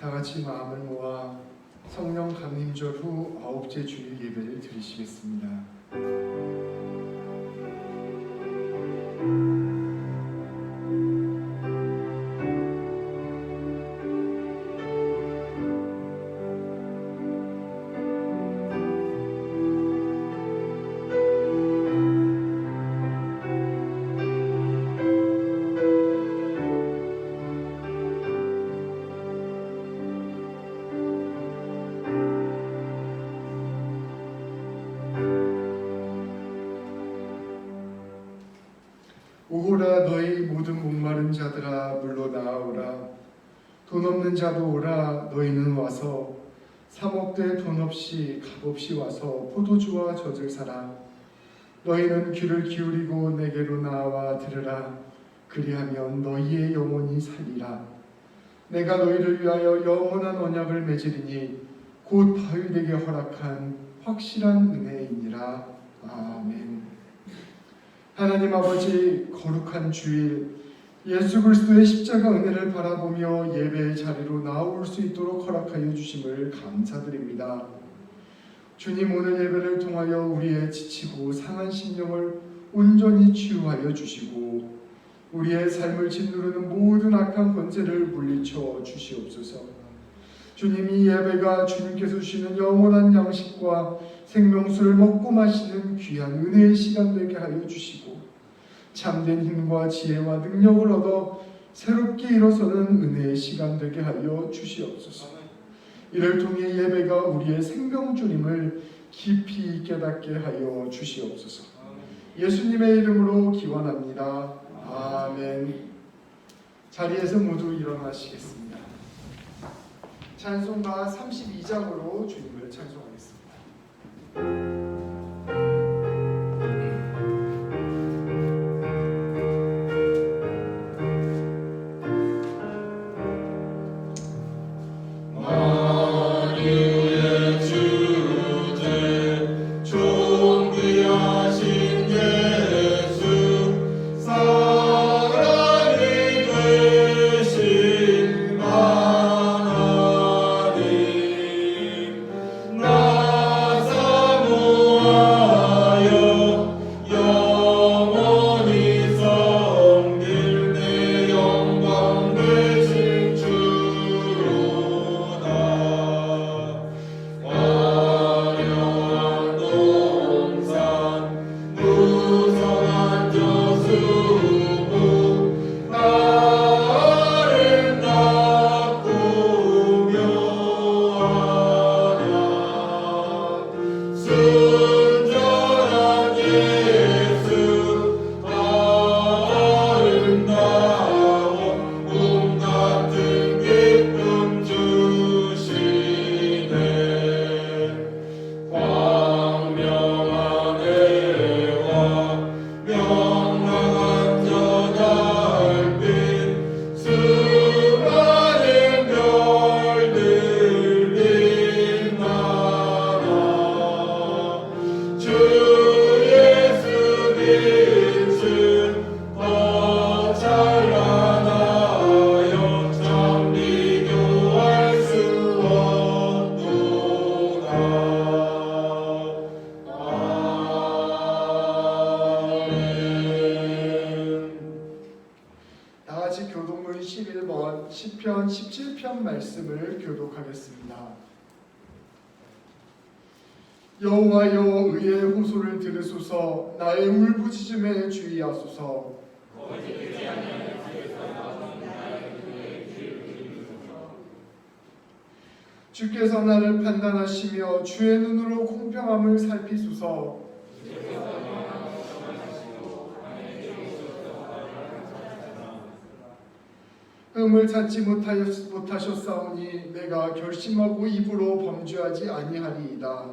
다 같이 마음을 모아 성령 강림절 후 9째 주일 예배를 드리시겠습니다. 오호라 너희 모든 목마른 자들아 물러 나아오라. 돈 없는 자도 오라. 너희는 와서 사 먹되 돈 없이 값 없이 와서 포도주와 젖을 사라. 너희는 귀를 기울이고 내게로 나와 들으라. 그리하면 너희의 영혼이 살리라. 내가 너희를 위하여 영원한 언약을 맺으리니 곧 바울에게 허락한 확실한 은혜이니라. 아멘. 하나님 아버지, 거룩한 주일 예수 그리스도의 십자가 은혜를 바라보며 예배의 자리로 나올 수 있도록 허락하여 주심을 감사드립니다. 주님, 오늘 예배를 통하여 우리의 지치고 상한 심령을 온전히 치유하여 주시고 우리의 삶을 짓누르는 모든 악한 권세를 물리쳐 주시옵소서. 주님, 이 예배가 주님께서 주시는 영원한 양식과 생명수를 먹고 마시는 귀한 은혜의 시간 되게 하여 주시고 참된 힘과 지혜와 능력을 얻어 새롭게 일어서는 은혜의 시간 되게 하여 주시옵소서. 이를 통해 예배가 우리의 생명줄임을 깊이 깨닫게 하여 주시옵소서. 예수님의 이름으로 기원합니다. 아멘. 자리에서 모두 일어나시겠습니다. 찬송가 32장으로 주님을 찬송하겠습니다. 시편 17편 말씀을 교독하겠습니다. 여호와여, 의의 호소를 들으소서. 나의 울부짖음에 주의하소서. 주께서 나를 판단하시며 주의 눈으로 공평함을 살피소서. 흠을 찾지 못하셨사오니 내가 결심하고 입으로 범죄하지 아니하리이다.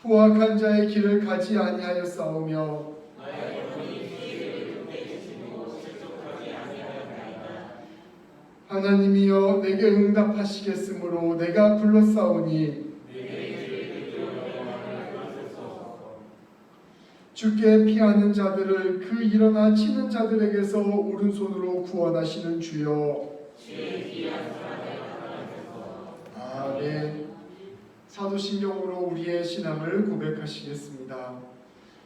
포악한 자의 길을 가지 아니하였사오며 하나님이여, 내게 응답하시겠으므로 내가 불렀사오니 주께 피하는 자들을 그 일어나 치는 자들에게서 오른손으로 구원하시는 주여. 아멘. 사도신경으로 우리의 신앙을 고백하시겠습니다.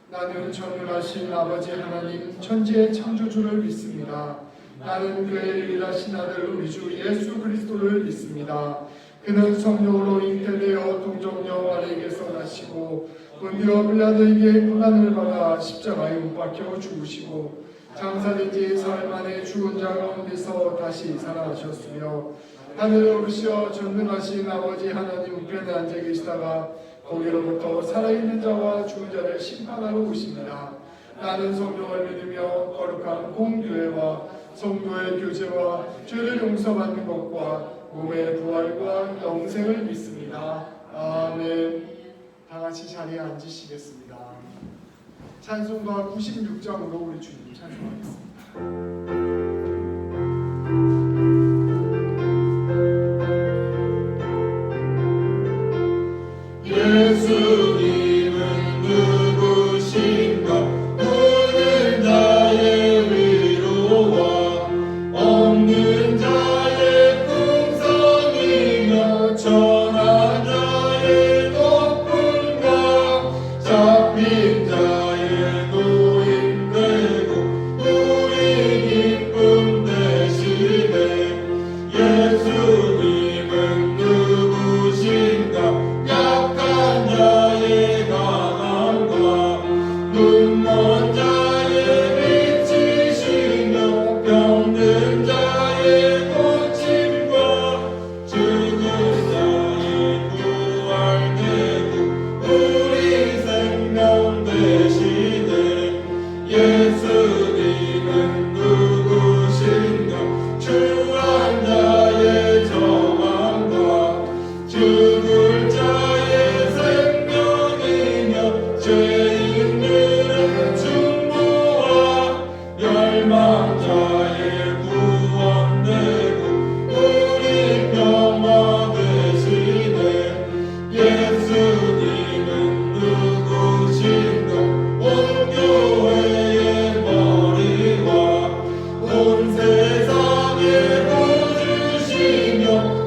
나는 전능하신 아버지 하나님 천지의 창조주를 믿습니다. 나는 그의 유일하신 아들 우리 주 예수 그리스도를 믿습니다. 그는 성령으로 잉태되어 동정녀 마리에게서 나시고 본디오 빌라도에게 고난을 받아 십자가에 못 박혀 죽으시고 장사된 지 사흘 만에 죽은 자 가운데서 다시 살아나셨으며 하늘에 오르시어 전능하신 아버지 하나님 우편에 앉아 계시다가 거기로부터 살아있는 자와 죽은 자를 심판하러 오십니다. 나는 성령을 믿으며 거룩한 공교회와 성도의 교제와 죄를 용서받는 것과 몸의 부활과 영생을 믿습니다. 아멘. 다 같이 자리에 앉으시겠습니다. 찬송가 96장으로 우리 주님 찬송하겠습니다. 예수님은 누구신가? 오늘 나의 위로와 없는 자의 풍성이며 전한 자의 높음과 잡힌 자의 노임 되고 우리 기쁨 되시네. 예수님은 누구신가? 약한 자의 강함과 눈먼 자의 빛이시며 병든 자의 고침과 죽은 자의 부활되고 우리 생명 되시네. 예수님은 누구신가? 주한 자의 정함과 죽을 자의 생명이며 죄인들의 중보와 멸망자의 구원되고 우리 평화 되시네. 예수님은 누구신가? 온 교회의 머리와 온 세상의 구주시며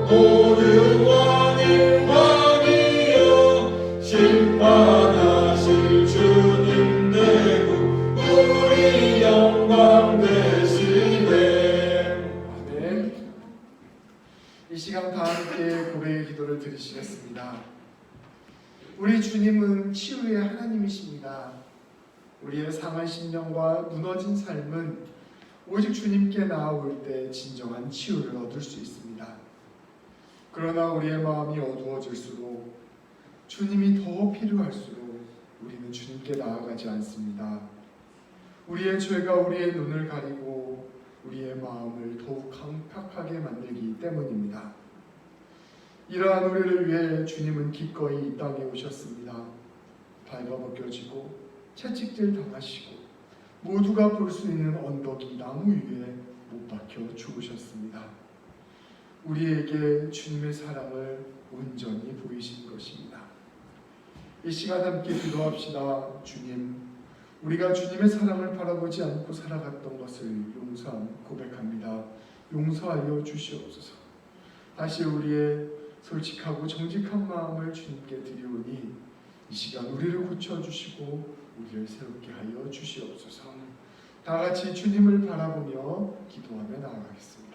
모든 왕의 왕이여 심판하실 주님 되고 우리 영광 되시네. 아멘. 이 시간 다 함께 고백의 기도를 드리시겠습니다. 우리 주님은 치유의 하나님이십니다. 우리의 상한 심령과 무너진 삶은 오직 주님께 나아올 때 진정한 치유를 얻을 수 있습니다. 그러나 우리의 마음이 어두워질수록 주님이 더 필요할수록 우리는 주님께 나아가지 않습니다. 우리의 죄가 우리의 눈을 가리고 우리의 마음을 더욱 강팍하게 만들기 때문입니다. 이러한 우리를 위해 주님은 기꺼이 이 땅에 오셨습니다. 발가벗겨지고 채찍질 당하시고 모두가 볼 수 있는 언덕이 나무 위에 못 박혀 죽으셨습니다. 우리에게 주님의 사랑을 온전히 보이신 것입니다. 이 시간 함께 기도합시다. 주님, 우리가 주님의 사랑을 바라보지 않고 살아갔던 것을 고백합니다. 용서하여 주시옵소서. 다시 우리의 솔직하고 정직한 마음을 주님께 드리오니 이 시간 우리를 고쳐주시고 우리를 새롭게 하여 주시옵소서. 다 같이 주님을 바라보며 기도하며 나아가겠습니다.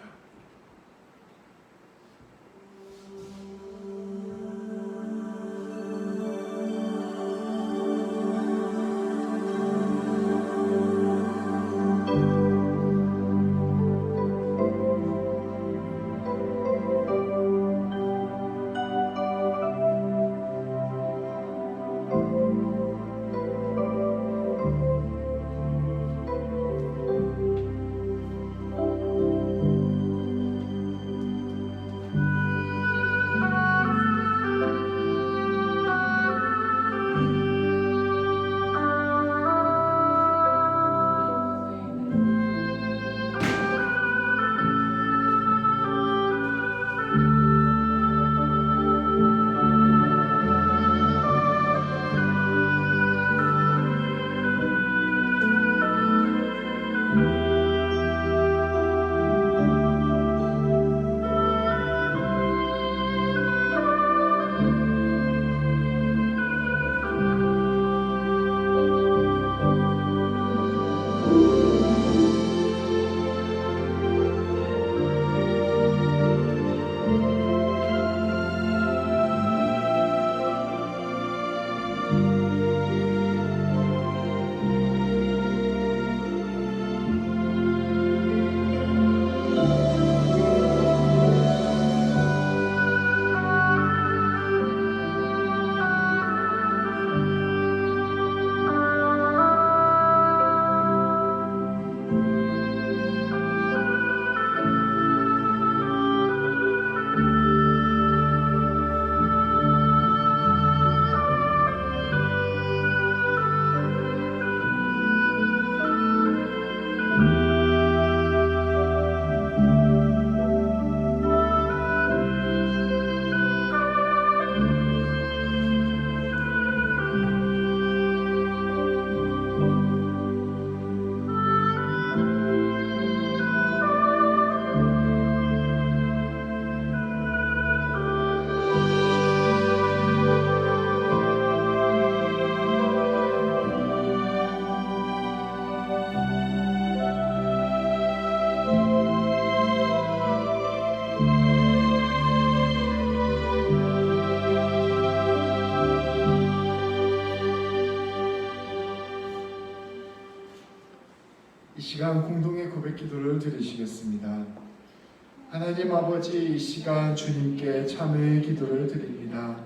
이 시간 공동의 고백 기도를 드리시겠습니다. 하나님 아버지, 이 시간 주님께 참회의 기도를 드립니다.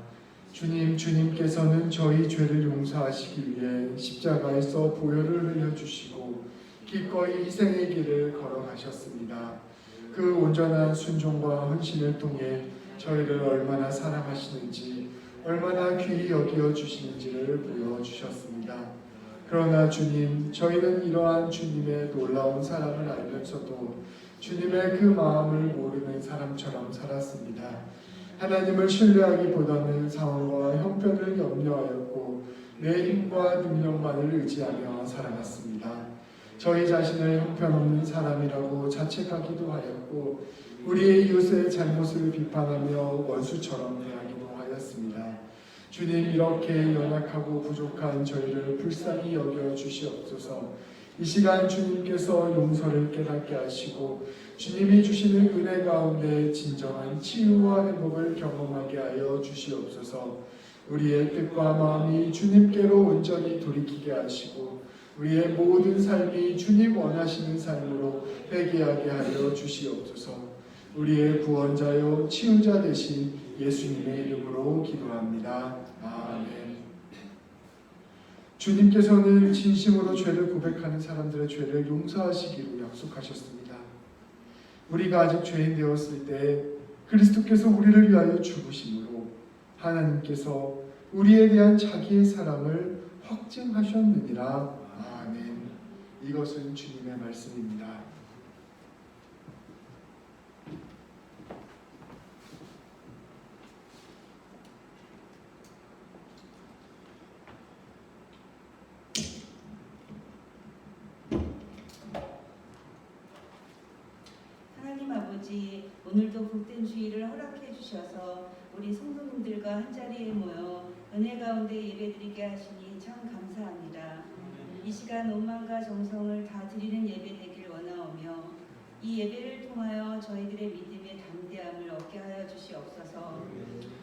주님께서는 저희 죄를 용서하시기 위해 십자가에서 보혈을 흘려주시고 기꺼이 희생의 길을 걸어가셨습니다. 그 온전한 순종과 헌신을 통해 저희를 얼마나 사랑하시는지, 얼마나 귀히 여겨 주시는지를 보여주셨습니다. 그러나 주님, 저희는 이러한 주님의 놀라운 사랑을 알면서도 주님의 그 마음을 모르는 사람처럼 살았습니다. 하나님을 신뢰하기보다는 상황과 형편을 염려하였고 내 힘과 능력만을 의지하며 살아갔습니다. 저희 자신을 형편없는 사람이라고 자책하기도 하였고 우리의 이웃의 잘못을 비판하며 원수처럼 대하기도 하였습니다. 주님, 이렇게 연약하고 부족한 저희를 불쌍히 여겨 주시옵소서. 이 시간 주님께서 용서를 깨닫게 하시고 주님이 주시는 은혜 가운데 진정한 치유와 회복을 경험하게 하여 주시옵소서. 우리의 뜻과 마음이 주님께로 온전히 돌이키게 하시고 우리의 모든 삶이 주님 원하시는 삶으로 회개하게 하여 주시옵소서. 우리의 구원자요 치유자 되신 예수님의 이름으로 기도합니다. 아멘. 주님께서는 진심으로 죄를 고백하는 사람들의 죄를 용서하시기로 약속하셨습니다. 우리가 아직 죄인 되었을 때 그리스도께서 우리를 위하여 죽으심으로 하나님께서 우리에 대한 자기의 사랑을 확증하셨느니라. 아멘. 이것은 주님의 말씀입니다. 하나님 아버지, 오늘도 복된 주일을 허락해 주셔서 우리 성도님들과 한자리에 모여 은혜 가운데 예배드리게 하시니 참 감사합니다. 이 시간 온 마음과 정성을 다 드리는 예배 되길 원하오며 이 예배를 통하여 저희들의 믿음의 담대함을 얻게 하여 주시옵소서.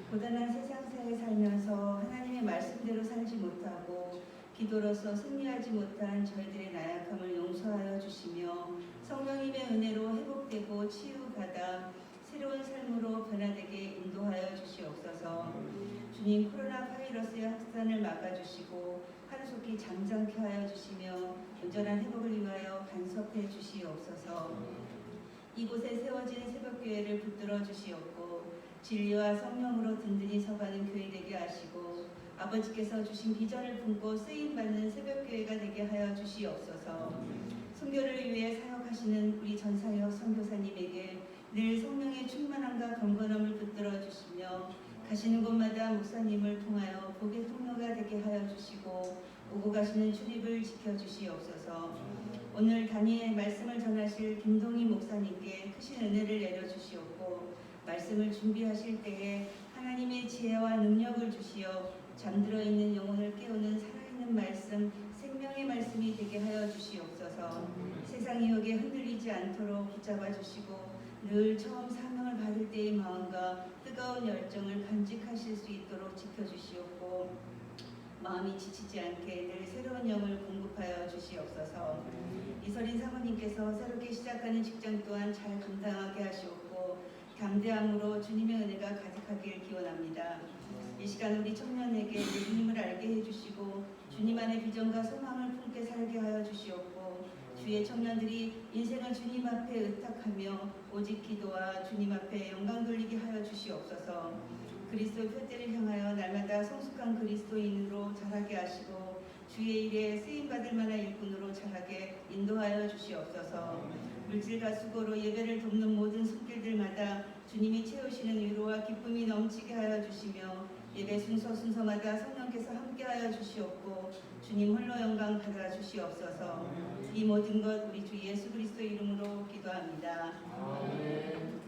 고단한 세상사에 살면서 하나님의 말씀대로 살지 못하고 기도로서 승리하지 못한 저희들의 나약함을 용서하여 주시며 성령님의 은혜로 회복되고 치유받아 새로운 삶으로 변화되게 인도하여 주시옵소서. 주님, 코로나 바이러스의 확산을 막아주시고 하루속히 잠잠케 하여 주시며 온전한 회복을 위하여 간섭해 주시옵소서. 이곳에 세워진 새벽교회를 붙들어 주시옵고 진리와 성령으로 든든히 서가는 교회 되게 하시고 아버지께서 주신 비전을 품고 쓰임받는 새벽교회가 되게 하여 주시옵소서. 선교를 위해 사역하시는 우리 전사역 선교사님에게 늘 성령의 충만함과 경건함을 붙들어 주시며 가시는 곳마다 목사님을 통하여 복의 통로가 되게 하여 주시고 오고 가시는 출입을 지켜주시옵소서. 오늘 단위의 말씀을 전하실 김동희 목사님께 크신 은혜를 내려주시옵고 말씀을 준비하실 때에 하나님의 지혜와 능력을 주시어 잠들어 있는 영혼을 깨우는 살아있는 말씀, 생명의 말씀이 되게 하여 주시옵소서. 세상 유혹에 흔들리지 않도록 붙잡아 주시고 늘 처음 사명을 받을 때의 마음과 뜨거운 열정을 간직하실 수 있도록 지켜주시옵고 마음이 지치지 않게 늘 새로운 영을 공급하여 주시옵소서. 이설인 사모님께서 새롭게 시작하는 직장 또한 잘 감당하게 하시옵고 담대함으로 주님의 은혜가 가득하길 기원합니다. 이 시간 우리 청년에게 주님을 알게 해주시고 주님 안에 비전과 소망을 품게 살게 하여 주시옵고 주의 청년들이 인생을 주님 앞에 의탁하며 오직 기도와 주님 앞에 영광 돌리게 하여 주시옵소서. 그리스도의 표대를 향하여 날마다 성숙한 그리스도인으로 자라게 하시고 주의 일에 쓰임받을 만한 일꾼으로 자라게 인도하여 주시옵소서. 물질과 수고로 예배를 돕는 모든 손길들마다 주님이 채우시는 위로와 기쁨이 넘치게 하여 주시며 예배 순서마다 성령께서 함께하여 주시옵고 주님 홀로 영광 받아 주시옵소서. 이 모든 것 우리 주 예수 그리스도 이름으로 기도합니다. 아멘.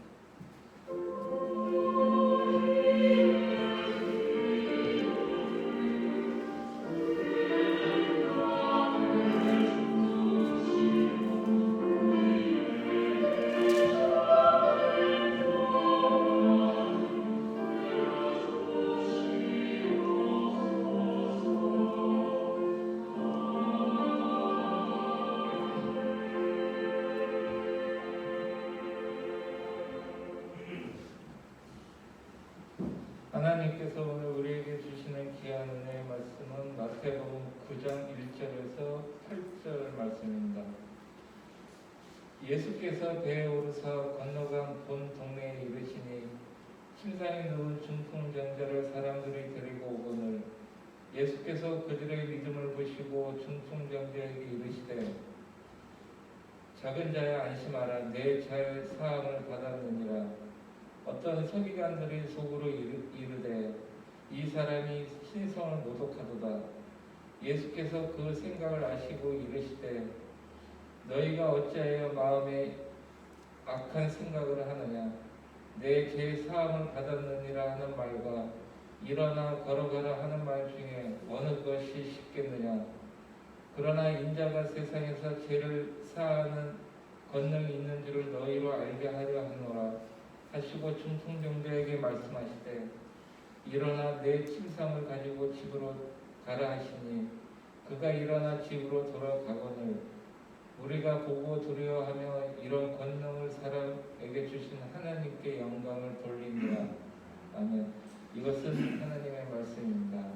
6절에서 8절 말씀입니다. 예수께서 배에 오르사 건너간 본 동네에 이르시니 침상에 누운 중풍병자를 사람들이 데리고 오거늘 예수께서 그들의 믿음을 보시고 중풍병자에게 이르시되 작은 자야 안심하라 내 잘 사함을 받았느니라. 어떤 서기관들이 속으로 이르되 이 사람이 신성을 모독하도다. 예수께서 그 생각을 아시고 이르시되 너희가 어찌하여 마음에 악한 생각을 하느냐. 내 죄 사함을 받았느니라 하는 말과 일어나 걸어가라 하는 말 중에 어느 것이 쉽겠느냐. 그러나 인자가 세상에서 죄를 사하는 권능이 있는 줄을 너희로 알게 하려 하노라 하시고 중풍병자에게 말씀하시되 일어나 내 침상을 가지고 집으로 가라 하시니 그가 일어나 집으로 돌아가거늘 우리가 보고 두려워하며 이런 권능을 사람에게 주신 하나님께 영광을 돌리니라. 아멘. 이것은 하나님의 말씀입니다.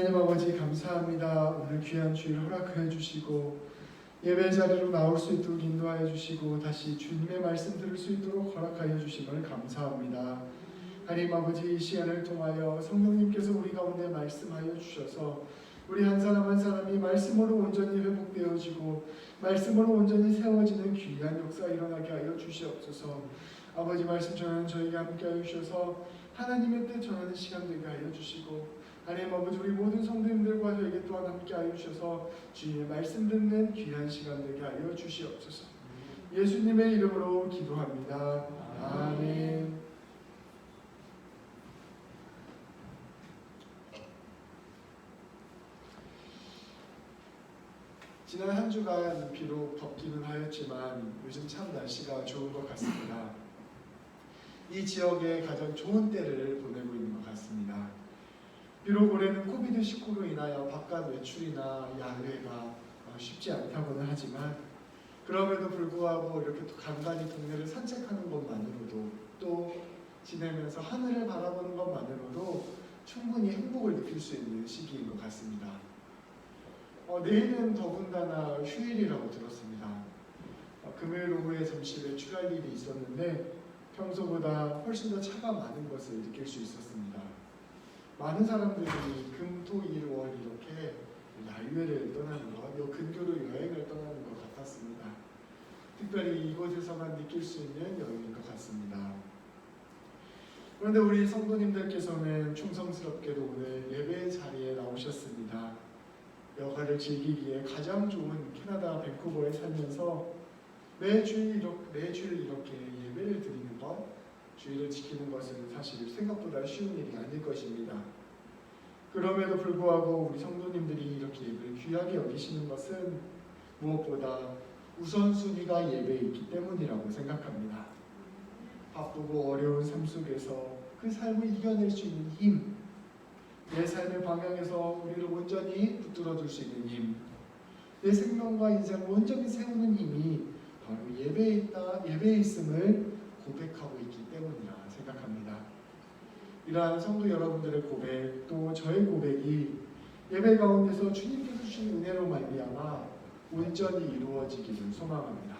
하나님 아버지 감사합니다. 오늘 귀한 주일 허락하여 주시고 예배 자리로 나올 수 있도록 인도하여 주시고 다시 주님의 말씀 들을 수 있도록 허락하여 주심을 감사합니다. 하나님 아버지 이 시간을 통하여 성령님께서 우리 가운데 말씀하여 주셔서 우리 한 사람 한 사람이 말씀으로 온전히 회복되어지고 말씀으로 온전히 세워지는 귀한 역사 일어나게 하여 주시옵소서. 아버지 말씀 전하는 저희가 함께 하여 주셔서 하나님의 뜻 전하는 시간 되게 하여 주시고 하나님 아버지 우리 모든 성도님들과 저에게 또한 함께 하여 주셔서 주님의 말씀 듣는 귀한 시간 되게 하여 주시옵소서. 예수님의 이름으로 기도합니다. 아멘. 지난 한 주간 비록 덥기는 하였지만 요즘 참 날씨가 좋은 것 같습니다. 이 지역에 가장 좋은 때를 보내고 있는 것 같습니다. 비록 올해는 코비드19로 인하여 바깥 외출이나 야외가 쉽지 않다고는 하지만 그럼에도 불구하고 이렇게 또 간간히 동네를 산책하는 것만으로도 또 지내면서 하늘을 바라보는 것만으로도 충분히 행복을 느낄 수 있는 시기인 것 같습니다. 내일은 더군다나 휴일이라고 들었습니다. 금요일 오후에 잠시 외출할 일이 있었는데 평소보다 훨씬 더 차가 많은 것을 느낄 수 있었습니다. 많은 사람들이 금, 토, 일, 월 이렇게 야유회를 떠나는 것, 근교로 여행을 떠나는 것 같았습니다. 특별히 이곳에서만 느낄 수 있는 여유인 것 같습니다. 그런데 우리 성도님들께서는 충성스럽게도 오늘 예배 자리에 나오셨습니다. 여가를 즐기기에 가장 좋은 캐나다 밴쿠버에 살면서 매주일 이렇게 예배를 드리는 것, 주일을 지키는 것은 사실 생각보다 쉬운 일이 아닐 것입니다. 그럼에도 불구하고 우리 성도님들이 이렇게 예배를 귀하게 여기시는 것은 무엇보다 우선순위가 예배에 있기 때문이라고 생각합니다. 바쁘고 어려운 삶 속에서 그 삶을 이겨낼 수 있는 힘, 내 삶의 방향에서 우리를 온전히 붙들어둘 수 있는 힘, 내 생명과 인생을 온전히 세우는 힘이 바로 예배에 있음을 고백하고 있기 때문이라 생각합니다. 이러한 성도 여러분들의 고백, 또 저의 고백이 예배 가운데서 주님께서 주신 은혜로 말미암아 온전히 이루어지기를 소망합니다.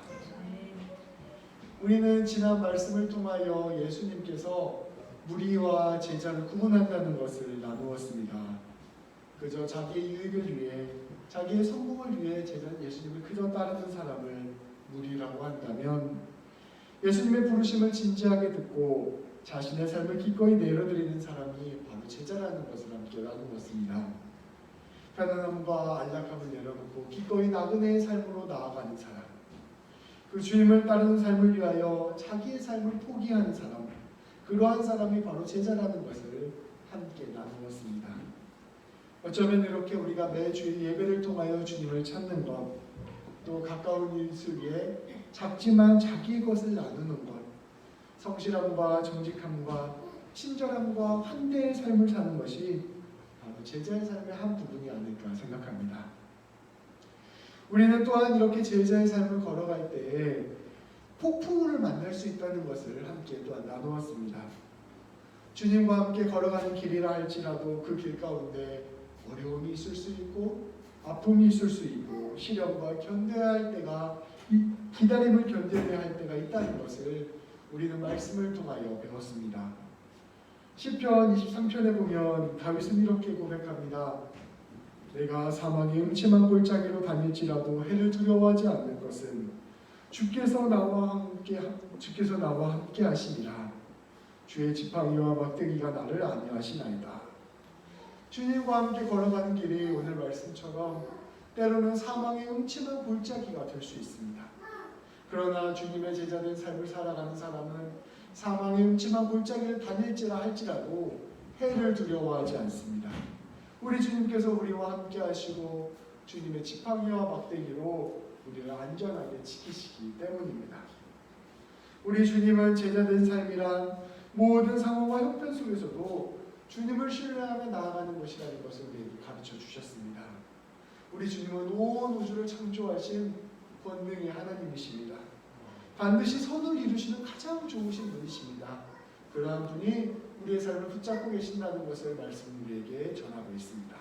우리는 지난 말씀을 통하여 예수님께서 무리와 제자를 구분한다는 것을 나누었습니다. 그저 자기의 유익을 위해, 자기의 성공을 위해 예수님을 그저 따르는 사람을 무리라고 한다면, 예수님의 부르심을 진지하게 듣고 자신의 삶을 기꺼이 내려드리는 사람이 바로 제자라는 것을 함께 나누었습니다. 편안함과 안락함을 내려놓고 기꺼이 나그네의 삶으로 나아가는 사람, 그 주님을 따르는 삶을 위하여 자기의 삶을 포기하는 사람, 그러한 사람이 바로 제자라는 것을 함께 나누었습니다. 어쩌면 이렇게 우리가 매주일 예배를 통하여 주님을 찾는 것, 또 가까운 이웃을 위해 작지만 자기의 것을 나누는 것, 성실함과 정직함과 친절함과 환대의 삶을 사는 것이 바로 제자의 삶의 한 부분이 아닐까 생각합니다. 우리는 또한 이렇게 제자의 삶을 걸어갈 때에 폭풍우를 만날 수 있다는 것을 함께 또한 나누었습니다. 주님과 함께 걸어가는 길이라 할지라도 그 길 가운데 어려움이 있을 수 있고 아픔이 있을 수 있고 시련과 견뎌야 할 때가, 기다림을 견뎌야 할 때가 있다는 것을 우리는 말씀을 통하여 배웠습니다. 시편 23편에 보면 다윗은 이렇게 고백합니다. 내가 사망의 음침한 골짜기로 다닐지라도 해를 두려워하지 않는 것은 주께서 나와 함께 하시니라. 주의 지팡이와 막대기가 나를 안위하시나이다. 주님과 함께 걸어가는 길이 오늘 말씀처럼 때로는 사망의 음침한 골짜기가 될 수 있습니다. 그러나 주님의 제자된 삶을 살아가는 사람은 사망의 음침한 골짜기를 다닐지라 할지라도 해를 두려워하지 않습니다. 우리 주님께서 우리와 함께 하시고 주님의 지팡이와 막대기로 우리를 안전하게 지키시기 때문입니다. 우리 주님은 제자된 삶이란 모든 상황과 형편 속에서도 주님을 신뢰하며 나아가는 것이라는 것을 우리에게 가르쳐 주셨습니다. 우리 주님은 온 우주를 창조하신 권능의 하나님이십니다. 반드시 선을 이루시는 가장 좋으신 분이십니다. 그러한 분이 우리의 삶을 붙잡고 계신다는 것을 말씀 우리에게 전하고 있습니다.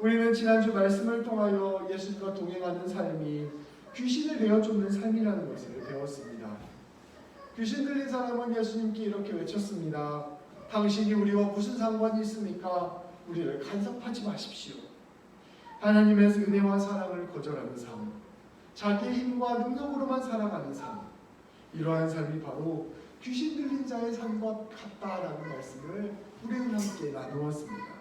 우리는 지난주 말씀을 통하여 예수님과 동행하는 삶이 귀신을 내어쫓는 삶이라는 것을 배웠습니다. 귀신 들린 사람은 예수님께 이렇게 외쳤습니다. 당신이 우리와 무슨 상관이 있습니까? 우리를 간섭하지 마십시오. 하나님의 은혜와 사랑을 거절하는 삶, 자기의 힘과 능력으로만 살아가는 삶, 이러한 삶이 바로 귀신 들린 자의 삶과 같다라는 말씀을 우리는 함께 나누었습니다.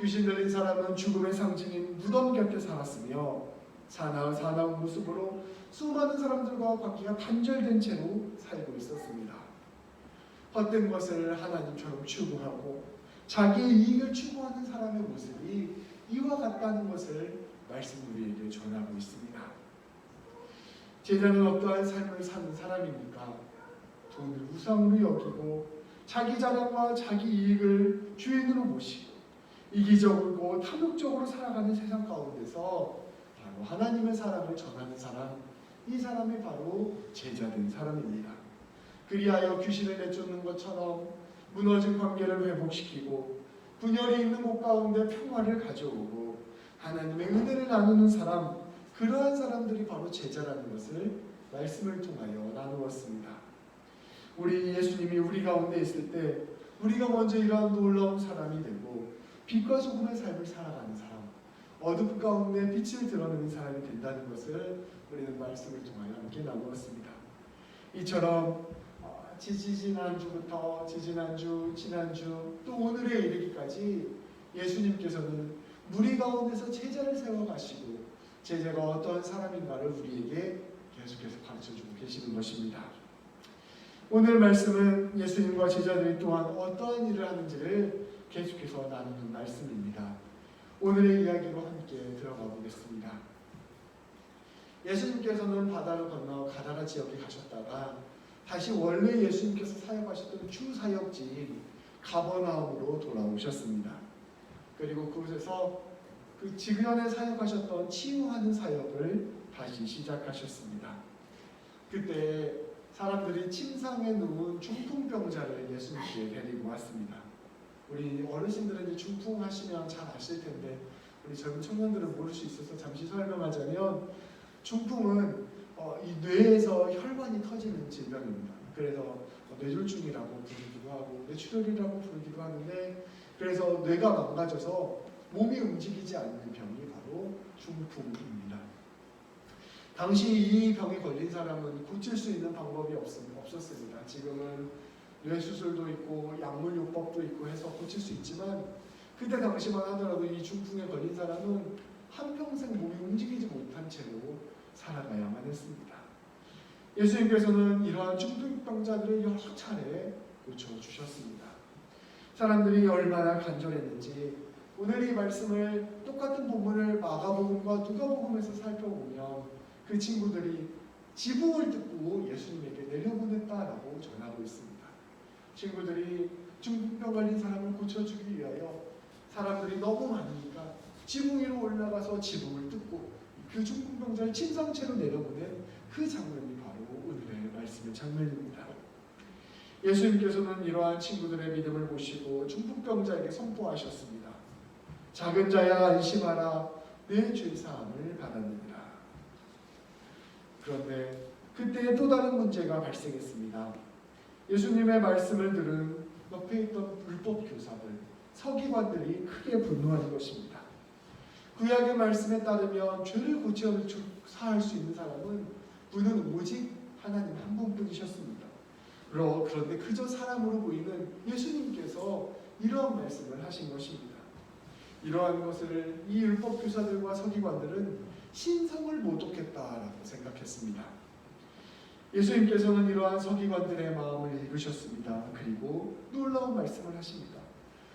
귀신 들린 사람은 죽음의 상징인 무덤 곁에 살았으며 사나운 모습으로 수많은 사람들과 관계가 단절된 채로 살고 있었습니다. 헛된 것을 하나님처럼 추구하고 자기의 이익을 추구하는 사람의 모습이 이와 같다는 것을 말씀 우리에게 전하고 있습니다. 제자는 어떠한 삶을 사는 사람입니까? 돈을 우상으로 여기고 자기 자랑과 자기 이익을 주인으로 모시고 이기적이고 탐욕적으로 살아가는 세상 가운데서 바로 하나님의 사랑을 전하는 사람, 이 사람이 바로 제자된 사람입니다. 그리하여 귀신을 내쫓는 것처럼 무너진 관계를 회복시키고 분열이 있는 곳 가운데 평화를 가져오고 하나님의 은혜를 나누는 사람, 그러한 사람들이 바로 제자라는 것을 말씀을 통하여 나누었습니다. 우리 예수님이 우리 가운데 있을 때 우리가 먼저 이러한 놀라운 사람이 되고 빛과 소금의 삶을 살아가는 사람, 어둠 가운데 빛을 드러내는 사람이 된다는 것을 우리는 말씀을 통하여 함께 나누었습니다. 이처럼 지지난주부터 지난주 또 오늘에 이르기까지 예수님께서는 무리 가운데서 제자를 세워가시고 제자가 어떠한 사람인가를 우리에게 계속해서 가르쳐주고 계시는 것입니다. 오늘 말씀은 예수님과 제자들이 또한 어떠한 일을 하는지를 계속해서 나누는 말씀입니다. 오늘의 이야기로 함께 들어가 보겠습니다. 예수님께서는 바다를 건너 가다라 지역에 가셨다가 다시 원래 예수님께서 사역하셨던 주 사역지인 가버나움으로 돌아오셨습니다. 그리고 그곳에서 그 직전에 사역하셨던 치유하는 사역을 다시 시작하셨습니다. 그때 사람들이 침상에 누운 중풍병자를 예수님께 데리고 왔습니다. 우리 어르신들은 이제 중풍 하시면 잘 아실 텐데 우리 젊은 청년들은 모를 수 있어서 잠시 설명하자면 중풍은 이 뇌에서 혈관이 터지는 질병입니다. 그래서 뇌졸중이라고 부르기도 하고 뇌출혈이라고 부르기도 하는데 그래서 뇌가 망가져서 몸이 움직이지 않는 병이 바로 중풍입니다. 당시 이 병에 걸린 사람은 고칠 수 있는 방법이 없었습니다. 지금은 뇌수술도 있고 약물요법도 있고 해서 고칠 수 있지만 그때 당시만 하더라도 이 중풍에 걸린 사람은 한평생 몸이 움직이지 못한 채로 살아가야만 했습니다. 예수님께서는 이러한 중풍병자들을 여러 차례 고쳐주셨습니다. 사람들이 얼마나 간절했는지 오늘 이 말씀을 똑같은 본문을 마가복음과 누가복음에서 살펴보면 그 친구들이 지붕을 뜯고 예수님에게 내려보냈다라고 전하고 있습니다. 친구들이 중풍병 걸린 사람을 고쳐주기 위하여 사람들이 너무 많으니까 지붕 위로 올라가서 지붕을 뜯고 그 중풍병자를 침상채로 내려보낸 그 장면이 바로 오늘의 말씀의 장면입니다. 예수님께서는 이러한 친구들의 믿음을 보시고 중풍병자에게 선포하셨습니다. 작은 자야 안심하라, 내 죄사함을 받았느니라. 그런데 그때 또 다른 문제가 발생했습니다. 예수님의 말씀을 들은 옆에 있던 율법 교사들, 서기관들이 크게 분노한 것입니다. 구약의 말씀에 따르면 죄를 고쳐 사할 수 있는 사람은 분은 오직 하나님 한 분뿐이셨습니다. 그런데 그저 사람으로 보이는 예수님께서 이러한 말씀을 하신 것입니다. 이러한 것을 이 율법 교사들과 서기관들은 신성을 모독했다라고 생각했습니다. 예수님께서는 이러한 서기관들의 마음을 읽으셨습니다. 그리고 놀라운 말씀을 하십니다.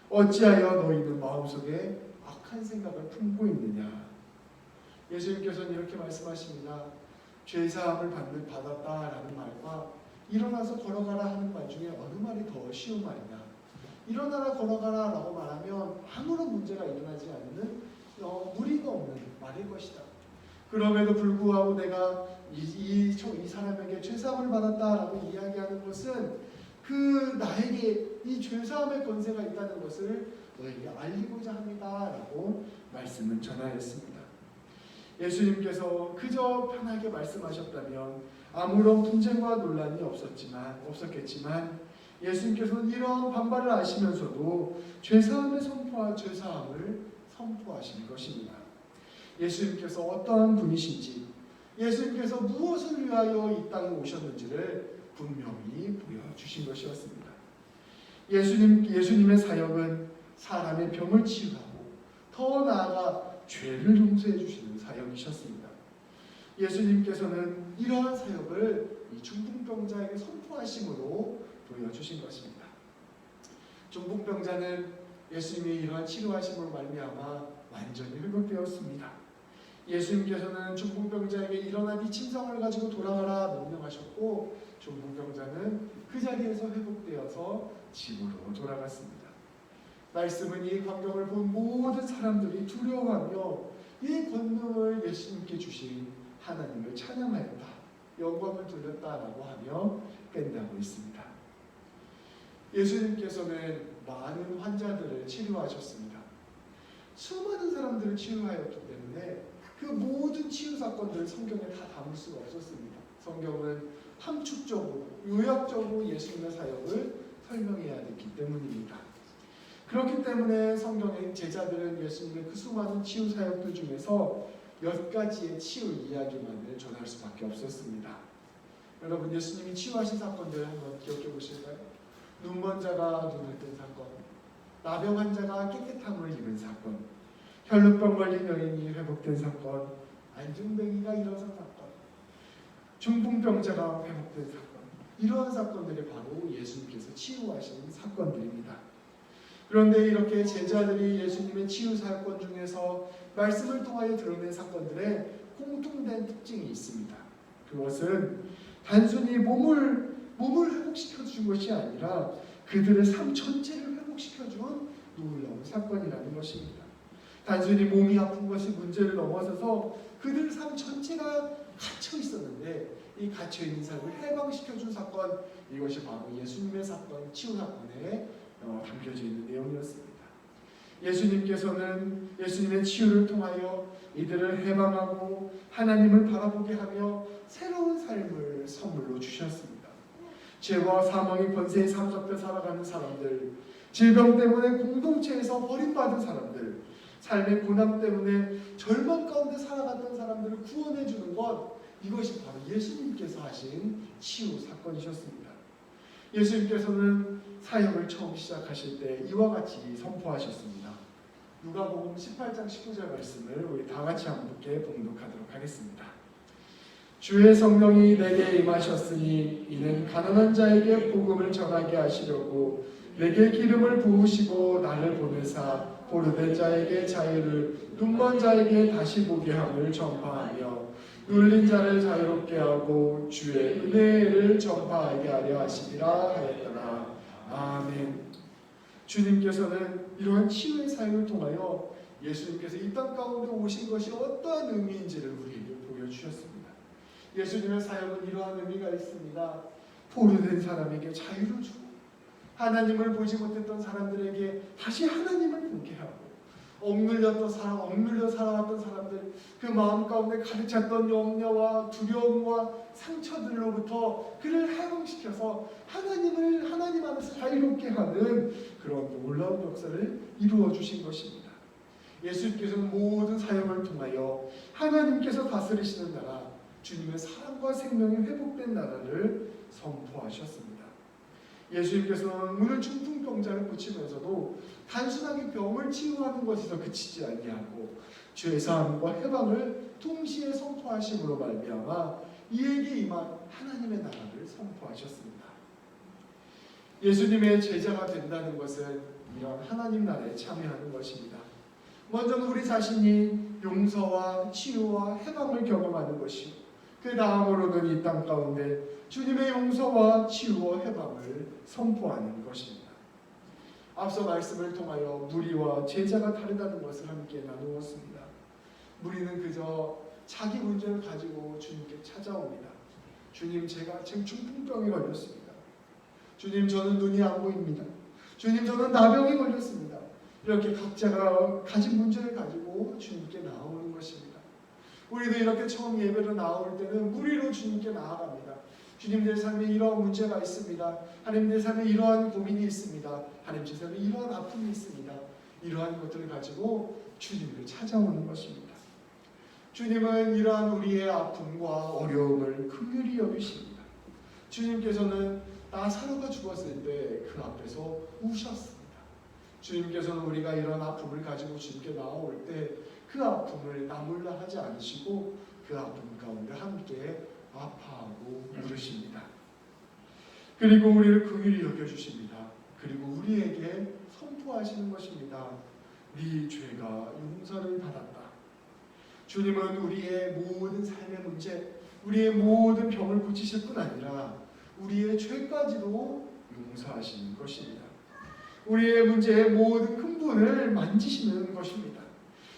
어찌하여 너희는 마음속에 악한 생각을 품고 있느냐. 예수님께서는 이렇게 말씀하십니다. 죄사함을 받았다라는 말과 일어나서 걸어가라 하는 말 중에 어느 말이 더 쉬운 말이냐. 일어나라 걸어가라 라고 말하면 아무런 문제가 일어나지 않는 무리가 없는 말일 것이다. 그럼에도 불구하고 내가 이 사람에게 죄사함을 받았다라고 이야기하는 것은 그 나에게 이 죄사함의 권세가 있다는 것을 너에게 알리고자 합니다라고 말씀을 전하였습니다. 예수님께서 그저 편하게 말씀하셨다면 아무런 분쟁과 논란이 없었겠지만 예수님께서는 이런 반발을 아시면서도 죄사함을 선포하신 것입니다. 예수님께서 어떠한 분이신지, 예수님께서 무엇을 위하여 이 땅에 오셨는지를 분명히 보여주신 것이었습니다. 예수님의 사역은 사람의 병을 치유하고 더 나아가 죄를 용서해 주시는 사역이셨습니다. 예수님께서는 이러한 사역을 이 중풍병자에게 선포하심으로 보여주신 것입니다. 중풍병자는 예수님이 이러한 치료하심으로 말미암아 완전히 회복되었습니다. 예수님께서는 중풍병자에게 일어나니 침상을 가지고 돌아가라 명령하셨고 중풍병자는 그 자리에서 회복되어서 집으로 돌아갔습니다. 말씀은 이 광경을 본 모든 사람들이 두려워하며 이 권능을 예수님께 주신 하나님을 찬양하였다, 영광을 돌렸다라고 하며 끝나고 있습니다. 예수님께서는 많은 환자들을 치료하셨습니다. 수많은 사람들을 치유하였기 때문에 그 모든 치유 사건들을 성경에 다 담을 수가 없었습니다. 성경은 함축적으로 요약적으로 예수님의 사역을 설명해야 됐기 때문입니다. 그렇기 때문에 성경의 제자들은 예수님의 그 수많은 치유 사역들 중에서 몇 가지의 치유 이야기만을 전할 수밖에 없었습니다. 여러분, 예수님이 치유하신 사건들 한번 기억해 보실까요? 눈먼 자가 눈을 뜬 사건, 나병 환자가 깨끗함을 입은 사건, 혈루병 걸린 여인이 회복된 사건, 안중뱅이가 일어선 사건, 중풍병자가 회복된 사건, 이러한 사건들이 바로 예수님께서 치유하신 사건들입니다. 그런데 이렇게 제자들이 예수님의 치유 사건 중에서 말씀을 통하여 드러낸 사건들에 공통된 특징이 있습니다. 그것은 단순히 몸을 회복시켜 준 것이 아니라 그들의 삶 전체를 회복시켜 준 놀라운 사건이라는 것입니다. 단순히 몸이 아픈 것이 문제를 넘어서서 그들 삶 전체가 갇혀 있었는데 이 갇혀 있는 삶을 해방시켜 준 사건, 이것이 바로 예수님의 사건, 치유 사건에 담겨져 있는 내용이었습니다. 예수님께서는 예수님의 치유를 통하여 이들을 해방하고 하나님을 바라보게 하며 새로운 삶을 선물로 주셨습니다. 죄와 사망의 권세에 사로잡혀 살아가는 사람들, 질병 때문에 공동체에서 버림받은 사람들, 삶의 고난 때문에 절망 가운데 살아갔던 사람들을 구원해 주는 것, 이것이 바로 예수님께서 하신 치유 사건이셨습니다. 예수님께서는 사역을 처음 시작하실 때 이와 같이 선포하셨습니다. 누가복음 18장 19절 말씀을 우리 다 같이 함께 봉독하도록 하겠습니다. 주의 성령이 내게 임하셨으니 이는 가난한 자에게 복음을 전하게 하시려고 내게 기름을 부으시고 나를 보내사 포로된 자에게 자유를, 눈먼 자에게 다시 보게 함을 전파하며 눌린 자를 자유롭게 하고 주의 은혜를 전파하게 하려 하시니라 하였더라. 아멘. 주님께서는 이러한 치유의 사역을 통하여 예수님께서 이 땅 가운데 오신 것이 어떠한 의미인지를 우리에게 보여주셨습니다. 예수님의 사역은 이러한 의미가 있습니다. 포로된 사람에게 자유를 주고 하나님을 보지 못했던 사람들에게 다시 하나님을 보게 하고 억눌려 살아왔던 사람들, 그 마음 가운데 가득 찼던 염려와 두려움과 상처들로부터 그를 해방시켜서 하나님 안에서 자유롭게 하는 그런 놀라운 역사를 이루어 주신 것입니다. 예수님께서는 모든 사역을 통하여 하나님께서 다스리시는 나라, 주님의 사랑과 생명이 회복된 나라를 선포하셨습니다. 예수님께서는 오늘 중풍병자를 고치면서도 단순하게 병을 치유하는 것에서 그치지 아니하고 죄사함과 해방을 동시에 선포하심으로 말미암아 이에게 임한 하나님의 나라를 선포하셨습니다. 예수님의 제자가 된다는 것은 이런 하나님 나라에 참여하는 것입니다. 먼저는 우리 자신이 용서와 치유와 해방을 경험하는 것이고 그 다음으로는 이 땅 가운데 주님의 용서와 치유와 해방을 선포하는 것입니다. 앞서 말씀을 통하여 무리와 제자가 다르다는 것을 함께 나누었습니다. 무리는 그저 자기 문제를 가지고 주님께 찾아옵니다. 주님, 제가 지금 중풍병에 걸렸습니다. 주님, 저는 눈이 안 보입니다. 주님, 저는 나병에 걸렸습니다. 이렇게 각자가 가진 문제를 가지고 주님께 나오는 것입니다. 우리도 이렇게 처음 예배로 나올 때는 무리로 주님께 나아갑니다. 주님, 내 삶에 이러한 문제가 있습니다. 하나님, 내 삶에 이러한 고민이 있습니다. 하나님, 제 삶에 이러한 아픔이 있습니다. 이러한 것들을 가지고 주님을 찾아오는 것입니다. 주님은 이러한 우리의 아픔과 어려움을 긍휼히 여기십니다. 주님께서는 나사로가 죽었을 때 그 앞에서 우셨습니다. 주님께서는 우리가 이런 아픔을 가지고 주님께 나올 때 그 아픔을 나몰라 하지 않으시고 그 아픔 가운데 함께 아파하고 울으십니다. 그리고 우리를 긍휼히 여겨주십니다. 그리고 우리에게 선포하시는 것입니다. 네 죄가 용서를 받았다. 주님은 우리의 모든 삶의 문제, 우리의 모든 병을 고치실 뿐 아니라 우리의 죄까지도 용서하시는 것입니다. 우리의 문제의 모든 근본을 만지시는 것입니다.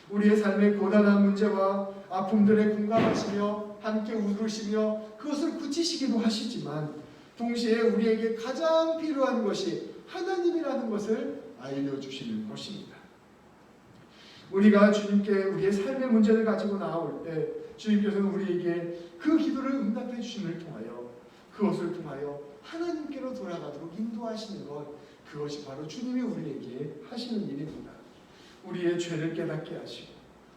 우리의 삶의 고단한 문제와 아픔들에 공감하시며 함께 울으시며 그것을 고치시기도 하시지만 동시에 우리에게 가장 필요한 것이 하나님이라는 것을 알려주시는 것입니다. 우리가 주님께 우리의 삶의 문제를 가지고 나올 때 주님께서는 우리에게 그 기도를 응답해 주심을 통하여 그것을 통하여 하나님께로 돌아가도록 인도하시는 것, 그것이 바로 주님이 우리에게 하시는 일입니다. 우리의 죄를 깨닫게 하시고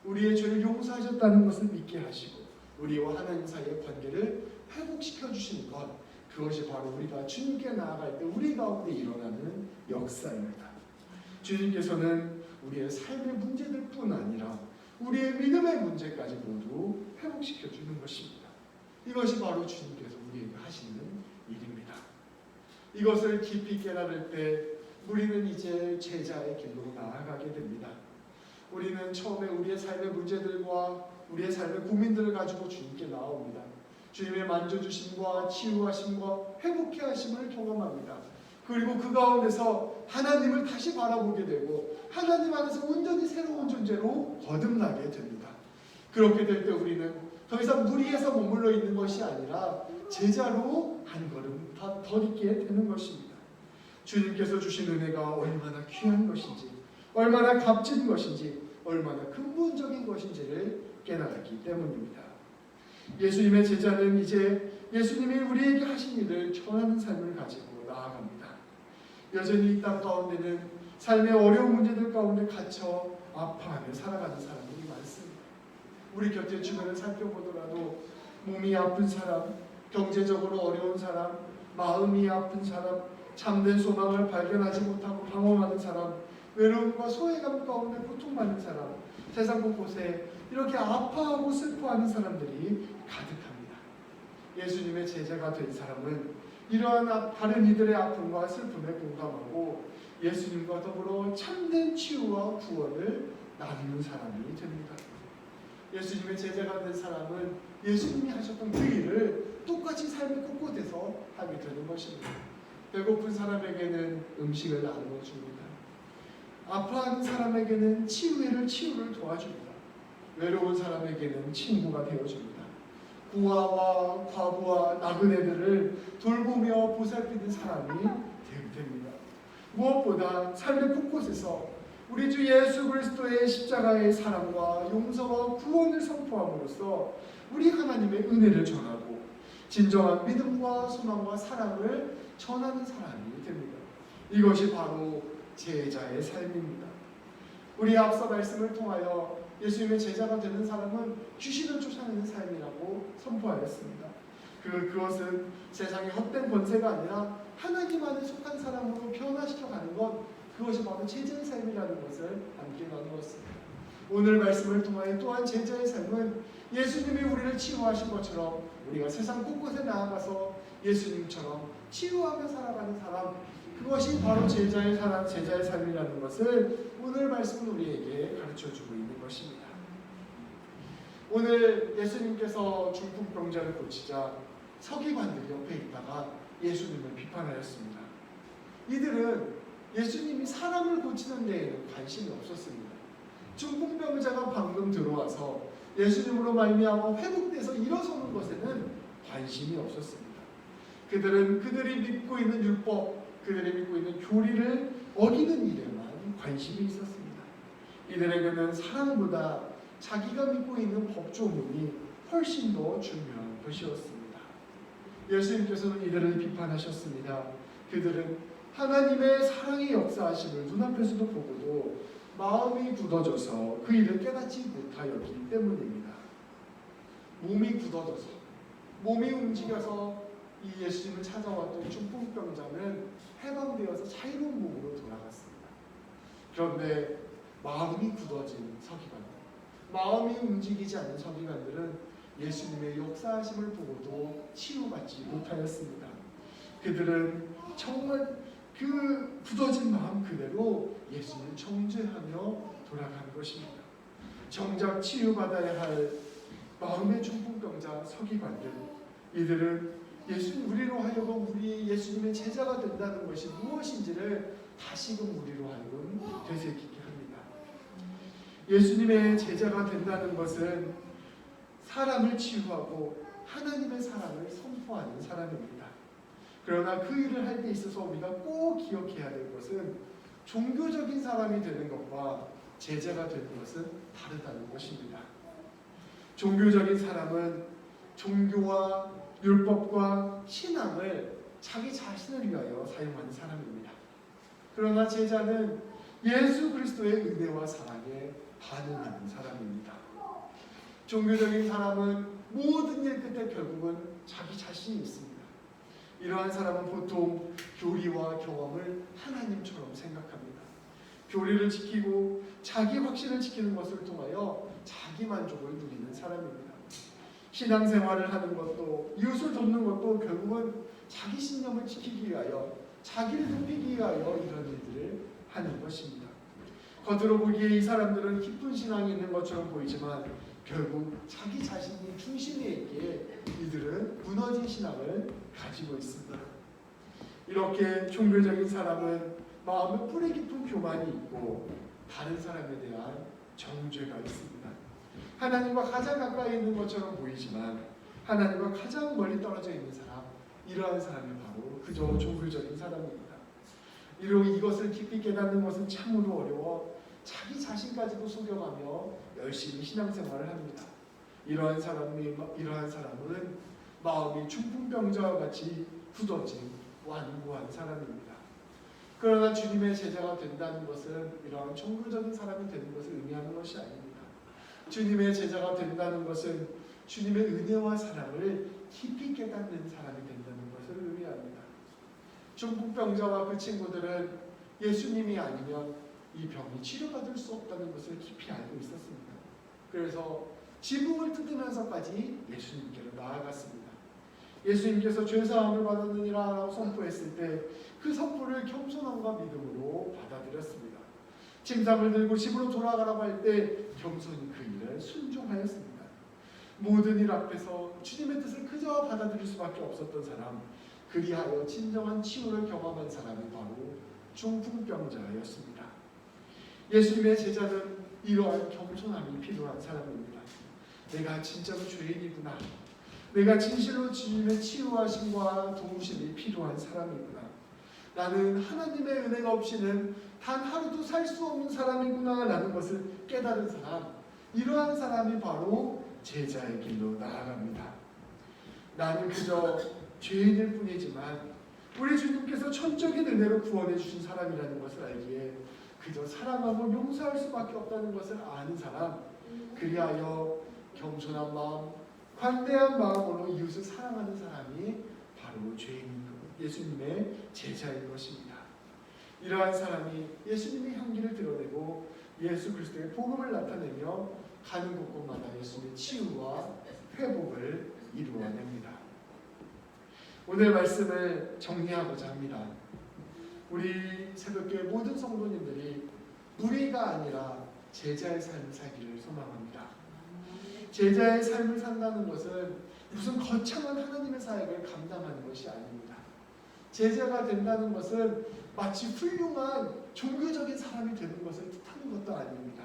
우리의 죄를 용서하셨다는 것을 믿게 하시고 우리와 하나님 사이의 관계를 회복시켜 주시는 것, 그것이 바로 우리가 주님께 나아갈 때 우리 가운데 일어나는 역사입니다. 주님께서는 우리의 삶의 문제들뿐 아니라 우리의 믿음의 문제까지 모두 회복시켜 주는 것입니다. 이것이 바로 주님께서 우리에게 하시는 일입니다. 이것을 깊이 깨달을 때 우리는 이제 제자의 길로 나아가게 됩니다. 우리는 처음에 우리의 삶의 문제들과 우리의 삶의 고민들을 가지고 주님께 나옵니다. 주님의 만져주심과 치유하심과 회복해 하심을 경험합니다. 그리고 그 가운데서 하나님을 다시 바라보게 되고 하나님 안에서 온전히 새로운 존재로 거듭나게 됩니다. 그렇게 될 때 우리는 더 이상 무리에서 머물러 있는 것이 아니라 제자로 한 걸음 더 있게 되는 것입니다. 주님께서 주신 은혜가 얼마나 귀한 것인지, 얼마나 값진 것인지, 얼마나 근본적인 것인지를 깨달았기 때문입니다. 예수님의 제자는 이제 예수님이 우리에게 하신 일을 전하는 삶을 가지고 나아갑니다. 여전히 이 땅 가운데는 삶의 어려운 문제들 가운데 갇혀 아파하며 살아가는 사람들이 많습니다. 우리 곁에 주변을 살펴보더라도 몸이 아픈 사람, 경제적으로 어려운 사람, 마음이 아픈 사람, 참된 소망을 발견하지 못하고 방황하는 사람, 외로움과 소외감 가운데 고통받는 사람, 세상 곳곳에 이렇게 아파하고 슬퍼하는 사람들이 가득합니다. 예수님의 제자가 된 사람은 이러한 다른 이들의 아픔과 슬픔에 공감하고 예수님과 더불어 참된 치유와 구원을 나누는 사람이 됩니다. 예수님의 제자가 된 사람은 예수님이 하셨던 그 일을 똑같이 삶의 곳곳에서 하게 되는 것입니다. 배고픈 사람에게는 음식을 나누어 줍니다. 아파하는 사람에게는 치유를 도와줍니다. 외로운 사람에게는 친구가 되어줍니다. 고아와 과부와 나그네들을 돌보며 보살피는 사람이 됩니다. 무엇보다 삶의 곳곳에서 우리 주 예수 그리스도의 십자가의 사랑과 용서와 구원을 선포함으로써 우리 하나님의 은혜를 전하고 진정한 믿음과 소망과 사랑을 전하는 사람이 됩니다. 이것이 바로 제자의 삶입니다. 우리 앞서 말씀을 통하여 예수님의 제자가 되는 사람은 귀신을 쫓아내는 삶이라고 선포하였습니다. 그것은 세상의 헛된 권세가 아니라 하나님 안에 속한 사람으로 변화시켜가는 것, 그것이 바로 제자의 삶이라는 것을 함께 나누었습니다. 오늘 말씀을 통하여 또한 제자의 삶은 예수님이 우리를 치유하신 것처럼 우리가 세상 곳곳에 나아가서 예수님처럼 치유하며 살아가는 사람, 그것이 바로 제자의 삶이라는 것을 오늘 말씀은 우리에게 가르쳐주고 있는 것입니다. 오늘 예수님께서 중풍병자를 고치자 서기관들이 옆에 있다가 예수님을 비판하였습니다. 이들은 예수님이 사람을 고치는 데에는 관심이 없었습니다. 중풍병자가 방금 들어와서 예수님으로 말미암아 회복돼서 일어서는 것에는 관심이 없었습니다. 그들은 그들이 믿고 있는 율법, 그들이 믿고 있는 교리를 어기는 일에만 대한 관심이 있었습니다. 이들에게는 사랑보다 자기가 믿고 있는 법조문이 훨씬 더 중요한 것이었습니다. 예수님께서는 이들을 비판하셨습니다. 그들은 하나님의 사랑의 역사하심을 눈앞에서도 보고도 마음이 굳어져서 그 일을 깨닫지 못하였기 때문입니다. 몸이 굳어져서, 몸이 움직여서 이 예수님을 찾아왔던 중풍병자는 해방되어서 자유로운 몸으로 돌아갔습니다. 그런데 마음이 굳어진 서기관들, 마음이 움직이지 않는 서기관들은 예수님의 역사하심을 보고도 치유받지 못하였습니다. 그들은 정말 그 굳어진 마음 그대로 예수님을 정죄하며 돌아간 것입니다. 정작 치유받아야 할 마음의 중풍병자 서기관들, 이들은 우리로 하여금 우리 예수님의 제자가 된다는 것이 무엇인지를 다시금 우리로 하여금 되새기게 합니다. 예수님의 제자가 된다는 것은 사람을 치유하고 하나님의 사랑을 선포하는 사람입니다. 그러나 그 일을 할 때 있어서 우리가 꼭 기억해야 될 것은 종교적인 사람이 되는 것과 제자가 되는 것은 다르다는 것입니다. 종교적인 사람은 종교와 율법과 신앙을 자기 자신을 위하여 사용하는 사람입니다. 그러나 제자는 예수 그리스도의 은혜와 사랑에 반응하는 사람입니다. 종교적인 사람은 모든 일 끝에 결국은 자기 자신이 있습니다. 이러한 사람은 보통 교리와 경험을 하나님처럼 생각합니다. 교리를 지키고 자기 확신을 지키는 것을 통하여 자기 만족을 누리는 사람입니다. 신앙생활을 하는 것도 이웃을 돕는 것도 결국은 자기 신념을 지키기 위하여 자기를 높이기 위하여 이런 일들을 하는 것입니다. 겉으로 보기에 이 사람들은 깊은 신앙이 있는 것처럼 보이지만 결국 자기 자신이 중심에 있기에 이들은 무너진 신앙을 가지고 있습니다. 이렇게 종교적인 사람은 마음에 뿌리 깊은 교만이 있고 다른 사람에 대한 정죄가 있습니다. 하나님과 가장 가까이 있는 것처럼 보이지만 하나님과 가장 멀리 떨어져 있는 사람, 이러한 사람이 바로 그저 종교적인 사람입니다. 이것을 깊이 깨닫는 것은 참으로 어려워 자기 자신까지도 속여가며 열심히 신앙생활을 합니다. 이러한 사람은 마음이 중풍병자와 같이 굳어진 완고한 사람입니다. 그러나 주님의 제자가 된다는 것은 이러한 종교적인 사람이 되는 것을 의미하는 것이 아닙니다. 주님의 제자가 된다는 것은 주님의 은혜와 사랑을 깊이 깨닫는 사람이 된다는 것을 의미합니다. 중풍병자와 그 친구들은 예수님이 아니면 이 병이 치료받을 수 없다는 것을 깊이 알고 있었습니다. 그래서 지붕을 뜯으면서까지 예수님께로 나아갔습니다. 예수님께서 죄사함을 받았느니라 선포했을 때 그 선포를 겸손함과 믿음으로 받아들였습니다. 침상을 들고 집으로 돌아가라고 할 때 겸손히 그 일을 순종하였습니다. 모든 일 앞에서 주님의 뜻을 그저 받아들일 수밖에 없었던 사람, 그리하여 진정한 치유를 경험한 사람이 바로 중풍병자였습니다. 예수님의 제자는 이러한 겸손함이 필요한 사람입니다. 내가 진짜로 죄인이구나. 내가 진실로 주님의 치유하심과 도우심이 필요한 사람이구나. 나는 하나님의 은혜가 없이는 단 하루도 살 수 없는 사람이구나 라는 것을 깨달은 사람, 이러한 사람이 바로 제자의 길로 나아갑니다. 나는 그저 죄인일 뿐이지만 우리 주님께서 천적인 은혜로 구원해 주신 사람이라는 것을 알기에 그저 사랑하고 용서할 수밖에 없다는 것을 아는 사람, 그리하여 겸손한 마음, 관대한 마음으로 이웃을 사랑하는 사람이 바로 예수님의 제자인 것입니다. 이러한 사람이 예수님의 향기를 드러내고 예수 그리스도의 복음을 나타내며 가는 곳곳마다 예수님의 치유와 회복을 이루어냅니다. 오늘 말씀을 정리하고자 합니다. 우리 새벽교회 모든 성도님들이 무리가 아니라 제자의 삶을 살기를 소망합니다. 제자의 삶을 산다는 것은 무슨 거창한 하나님의 사역을 감당하는 것이 아닙니다. 제자가 된다는 것은 마치 훌륭한 종교적인 사람이 되는 것을 뜻하는 것도 아닙니다.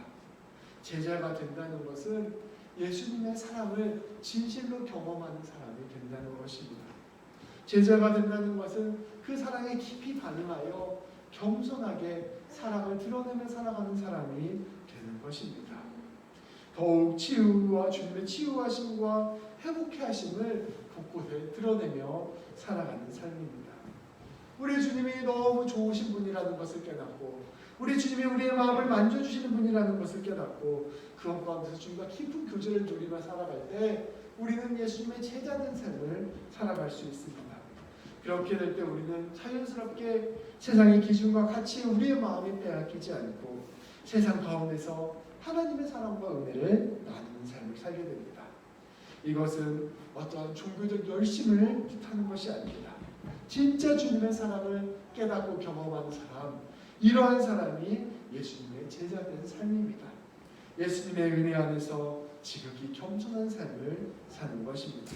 제자가 된다는 것은 예수님의 사랑을 진실로 경험하는 사람이 된다는 것입니다. 제자가 된다는 것은 그 사랑에 깊이 반응하여 겸손하게 사랑을 드러내며 살아가는 사람이 되는 것입니다. 더욱 주님의 치유하심과 회복케 하심을 곳곳에 드러내며 살아가는 삶입니다. 우리 주님이 너무 좋으신 분이라는 것을 깨닫고, 우리 주님이 우리의 마음을 만져주시는 분이라는 것을 깨닫고, 그런 가운데서 주님과 깊은 교제를 누리며 살아갈 때 우리는 예수님의 제자된 삶을 살아갈 수 있습니다. 그렇게 될 때 우리는 자연스럽게 세상의 기준과 가치에 우리의 마음이 빼앗기지 않고 세상 가운데서 하나님의 사랑과 은혜를 나누는 삶을 살게 됩니다. 이것은 어떠한 종교적 열심을 뜻하는 것이 아닙니다. 진짜 주님의 사랑을 깨닫고 경험하는 사람, 이러한 사람이 예수님의 제자된 삶입니다. 예수님의 은혜 안에서 지극히 겸손한 삶을 사는 것입니다.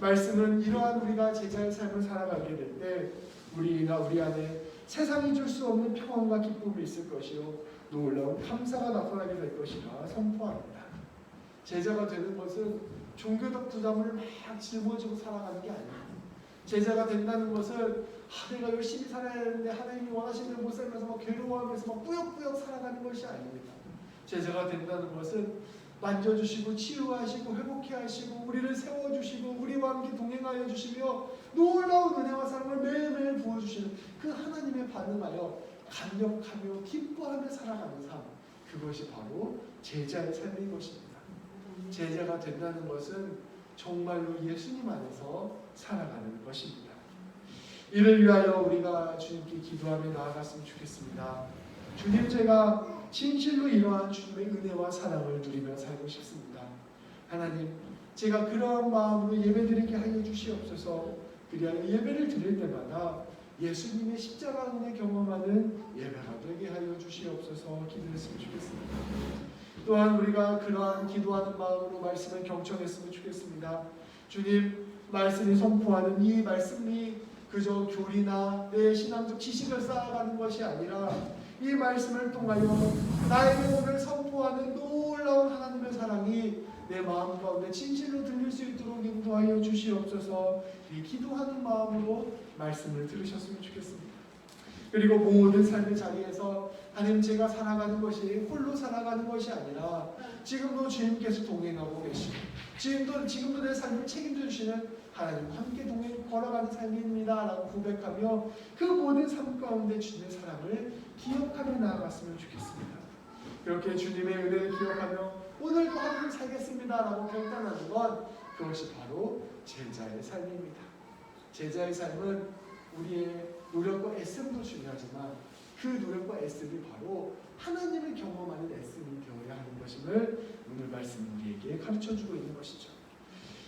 말씀은 이러한 우리가 제자의 삶을 살아가게 될 때 우리 안에 세상이 줄 수 없는 평안과 기쁨이 있을 것이요 놀라운 감사가 나타나게 될 것이라 선포합니다. 제자가 되는 것은 종교적 부담을 막 짊어지고 살아가는 게 아닙니다. 제자가 된다는 것은 내가 열심히 살아야 하는데 하나님이 원하시는 대로 못 살면서 막 괴로워하면서 막 꾸역꾸역 살아가는 것이 아닙니다. 제자가 된다는 것은 만져주시고 치유하시고 회복케 하시고 우리를 세워주시고 우리와 함께 동행하여 주시며 놀라운 은혜와 사랑을 매일매일 부어주시는 그 하나님에 반응하여 감격하며 기뻐하며 살아가는 삶, 그것이 바로 제자의 삶인 것입니다. 제자가 된다는 것은 정말로 예수님 안에서 살아가는 것입니다. 이를 위하여 우리가 주님께 기도하며 나아갔으면 좋겠습니다. 주님, 제가 진실로 이러한 주님의 은혜와 사랑을 누리며 살고 싶습니다. 하나님, 제가 그러한 마음으로 예배드리게 하여 주시옵소서. 그리하여 예배를 드릴 때마다 예수님의 십자가 은혜 경험하는 예배가 되게 하여 주시옵소서. 기도했으면 좋겠습니다. 또한 우리가 그러한 기도하는 마음으로 말씀을 경청했으면 좋겠습니다. 주님, 말씀이 선포하는 이 말씀이 그저 교리나 내 신앙적 지식을 쌓아가는 것이 아니라 이 말씀을 통하여 나에게 오늘 선포하는 놀라운 하나님의 사랑이 내 마음 가운데 진실로 들릴 수 있도록 인도하여 주시옵소서. 이 기도하는 마음으로 말씀을 들으셨으면 좋겠습니다. 그리고 모든 삶의 자리에서 하나님, 제가 살아가는 것이 홀로 살아가는 것이 아니라 지금도 주님께서 동행하고 계시고 지금도 내 삶을 책임져 주시는 하나님과 함께 걸어가는 삶입니다 라고 고백하며 그 모든 삶 가운데 주님의 사랑을 기억하며 나아갔으면 좋겠습니다. 그렇게 주님의 은혜를 기억하며 오늘도 함께 살겠습니다 라고 결단하는 건 그것이 바로 제자의 삶입니다. 제자의 삶은 우리의 노력과 애씀도 중요하지만 그 노력과 애씀이 바로 하나님을 경험하는 애씀이 되어야 하는 것임을 오늘 말씀이 우리에게 가르쳐주고 있는 것이죠.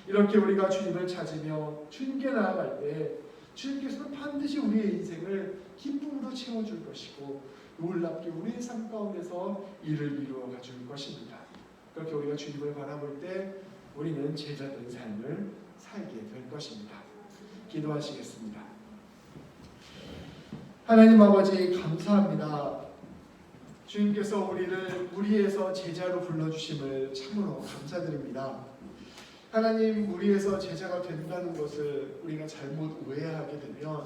이렇게 우리가 주님을 찾으며 주님께 나아갈 때 주님께서는 반드시 우리의 인생을 기쁨으로 채워줄 것이고 놀랍게 우리의 삶 가운데서 일을 이루어 가줄 것입니다. 그렇게 우리가 주님을 바라볼 때 우리는 제자된 삶을 살게 될 것입니다. 기도하시겠습니다. 하나님 아버지, 감사합니다. 주님께서 우리를 무리에서 제자로 불러주심을 참으로 감사드립니다. 하나님, 무리에서 제자가 된다는 것을 우리가 잘못 오해하게 되면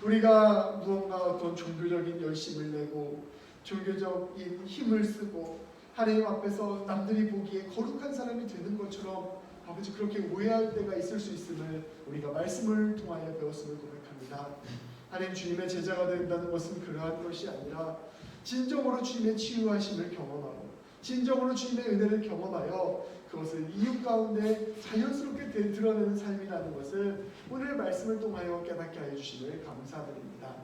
우리가 무언가 어떤 종교적인 열심을 내고 종교적인 힘을 쓰고 하나님 앞에서 남들이 보기에 거룩한 사람이 되는 것처럼 아버지 그렇게 오해할 때가 있을 수 있음을 우리가 말씀을 통하여 배웠음을 고백합니다. 하나님, 주님의 제자가 된다는 것은 그러한 것이 아니라 진정으로 주님의 치유하심을 경험하고 진정으로 주님의 은혜를 경험하여 그것을 이웃 가운데 자연스럽게 드러내는 삶이라는 것을 오늘 말씀을 통하여 깨닫게 하여 주심을 감사드립니다.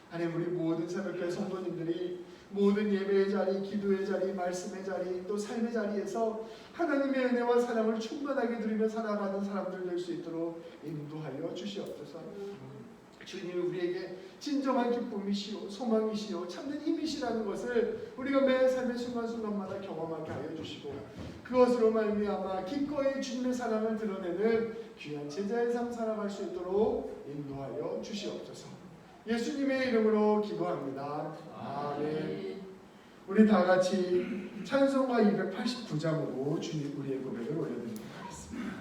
하나님, 우리 모든 새벽교회 성도님들이 모든 예배의 자리, 기도의 자리, 말씀의 자리, 또 삶의 자리에서 하나님의 은혜와 사랑을 충만하게 누리며 살아가는 사람들 될 수 있도록 인도하여 주시옵소서. 주님이 우리에게 진정한 기쁨이시오, 소망이시오, 참된 힘이시라는 것을 우리가 매 삶의 순간순간마다 경험하게 하여 주시고 그것으로 말미암아 기꺼이 주님의 사랑을 드러내는 귀한 제자의 삶 살아갈 수 있도록 인도하여 주시옵소서. 예수님의 이름으로 기도합니다. 아멘. 우리 다 같이 찬송가 289장으로 주님 우리의 고백을 올려드리도록 하겠습니다.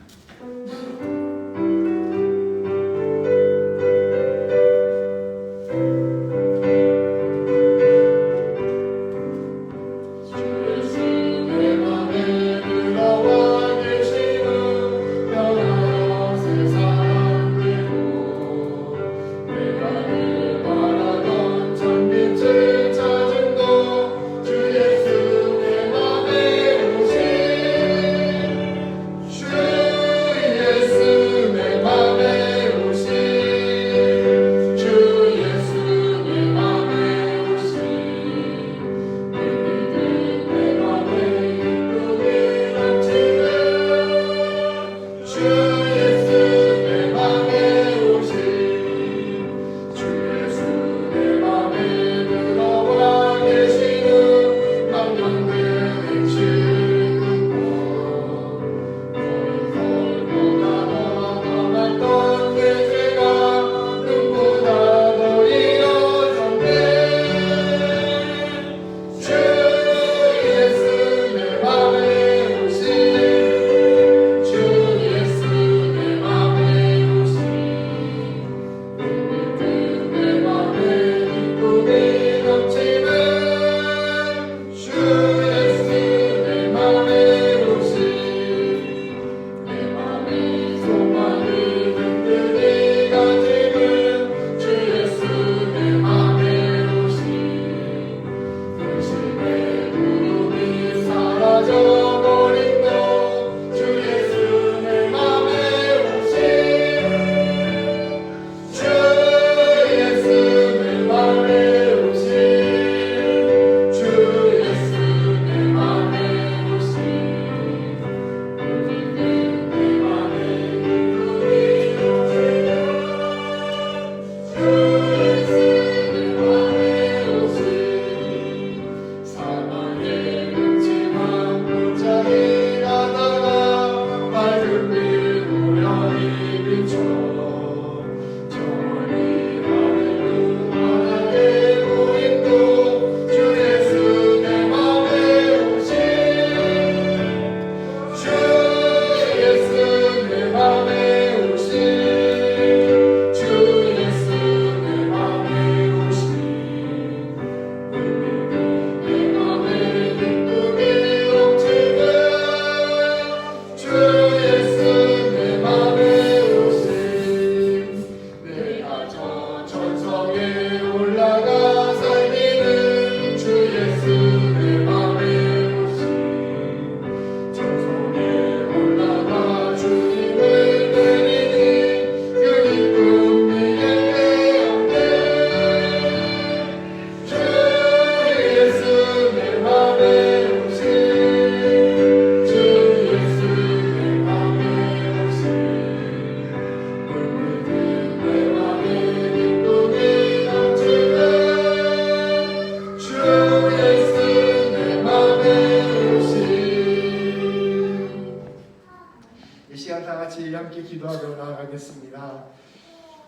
같이 함께 기도하며 나아가겠습니다.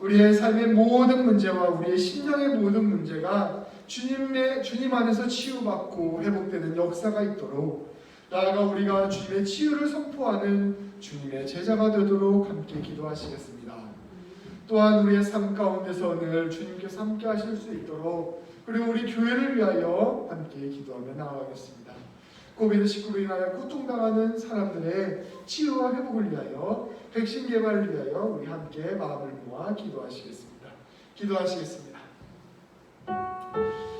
우리의 삶의 모든 문제와 우리의 심령의 모든 문제가 주님 안에서 치유받고 회복되는 역사가 있도록, 나아가 우리가 주님의 치유를 선포하는 주님의 제자가 되도록 함께 기도하시겠습니다. 또한 우리의 삶 가운데서 늘 주님께서 함께 하실 수 있도록, 그리고 우리 교회를 위하여 함께 기도하며 나아가겠습니다. 코비드19로 인하여 고통당하는 사람들의 치유와 회복을 위하여, 백신 개발을 위하여 우리 함께 마음을 모아 기도하시겠습니다. 기도하시겠습니다.